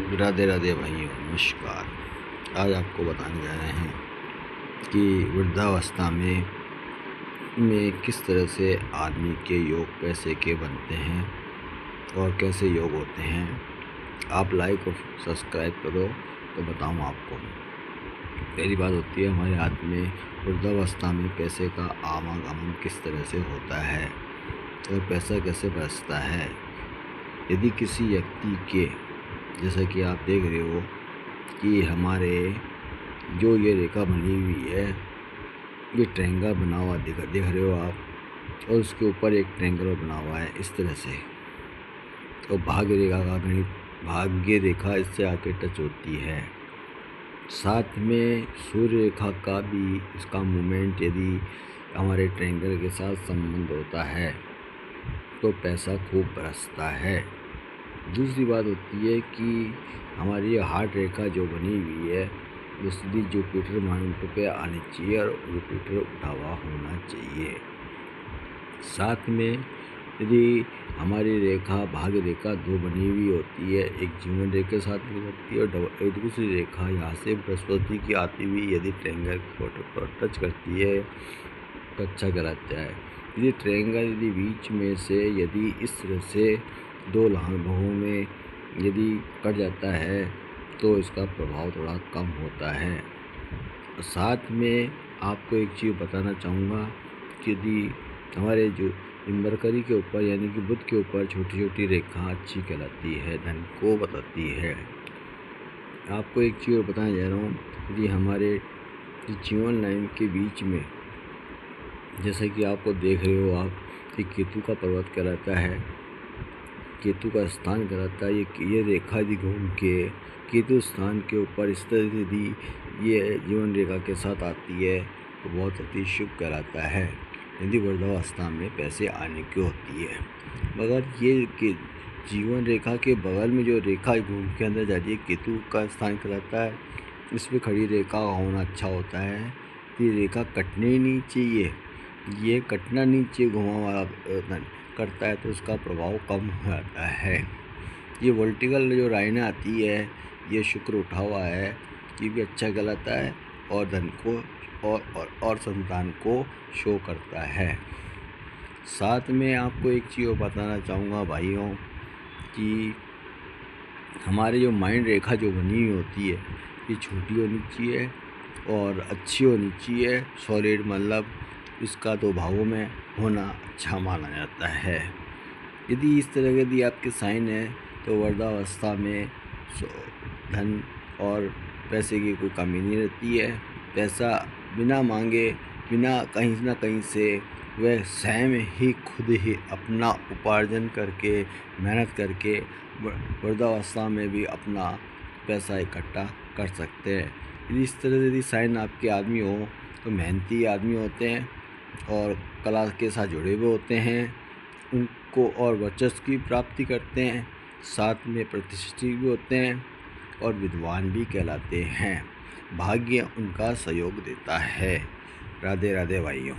राधे राधे भाइयों, नमस्कार। आज आपको बताने जा रहे हैं कि वृद्धावस्था में किस तरह से आदमी के योग पैसे के बनते हैं और कैसे योग होते हैं। आप लाइक और सब्सक्राइब करो तो बताऊं आपको। पहली बात होती है हमारे हाथ में वृद्धावस्था में पैसे का आवागमन किस तरह से होता है और पैसा कैसे बचता है। यदि किसी व्यक्ति के, जैसा कि आप देख रहे हो कि हमारे जो ये रेखा बनी हुई है, ये ट्रायंगल बना हुआ देख रहे हो आप, और उसके ऊपर एक ट्रायंगल बना हुआ है इस तरह से। तो भाग्य रेखा का गणित, भाग्य रेखा इससे आके टच होती है। साथ में सूर्य रेखा का भी इसका मूवमेंट यदि हमारे ट्रायंगल के साथ संबंध होता है तो पैसा खूब बरसता है। दूसरी बात होती है कि हमारी हार्ट रेखा जो बनी हुई है, वो सीधी जुपिटर पॉइंट पे आनी चाहिए और जुपिटर उठा हुआ होना चाहिए। साथ में यदि हमारी रेखा भाग्य रेखा दो बनी हुई होती है, एक जीवन रेखा के साथ में होती है और एक दूसरी रेखा यहाँ से बृहस्पति की आती हुई यदि ट्रायंगल को टच करती है तो अच्छा कहलाता है। यदि ट्रायंगल यदि बीच में से यदि इस तरह से दो भागों में यदि कट जाता है तो इसका प्रभाव थोड़ा कम होता है। साथ में आपको एक चीज़ बताना चाहूँगा कि यदि हमारे जो मरकरी के ऊपर यानी कि बुध के ऊपर छोटी छोटी रेखा अच्छी कहलाती है, धन को बताती है। आपको एक चीज़ बताने जा रहा हूँ, यदि हमारे जीवन लाइन के बीच में, जैसे कि आपको देख रहे हो आप कि केतु का पर्वत कहलाता है, केतु का स्थान कहलाता है। ये रेखा यदि घूम के केतु स्थान के ऊपर इस तरह यदि ये जीवन रेखा के साथ आती है तो बहुत अति शुभ कहलाता है यदि वृद्धावस्था में पैसे आने की होती है। मगर ये कि जीवन रेखा के बगल में जो रेखा घूम के अंदर जा रही है, केतु का स्थान कहलाता है, इस पर खड़ी रेखा होना अच्छा होता है। ये रेखा कटनी ही नहीं चाहिए, ये कटना नहीं चाहिए, घुमा हुआ करता है तो उसका प्रभाव कम हो जाता है। ये वर्टिकल जो लाइनें आती है, ये शुक्र उठा हुआ है, ये भी अच्छा कहलाता है और धन को और संतान को शो करता है। साथ में आपको एक चीज़ बताना चाहूँगा भाइयों कि हमारे जो माइंड रेखा जो बनी हुई होती है, ये छोटी होनी चाहिए और अच्छी होनी चाहिए। सॉलिड मतलब इसका दो भागों में होना अच्छा माना जाता है। यदि इस तरह के यदि आपके साइन है तो वृद्धावस्था में धन और पैसे की कोई कमी नहीं रहती है। पैसा बिना मांगे, बिना कहीं ना कहीं से वह स्वयं ही खुद ही अपना उपार्जन करके, मेहनत करके वृद्धावस्था में भी अपना पैसा इकट्ठा कर सकते हैं। यदि इस तरह से यदि साइन आपके आदमी हो तो मेहनती आदमी होते हैं और कला के साथ जुड़े हुए होते हैं, उनको और वर्चस्व की प्राप्ति करते हैं, साथ में प्रतिष्ठित भी होते हैं और विद्वान भी कहलाते हैं। भाग्य उनका सहयोग देता है। राधे राधे भाइयों।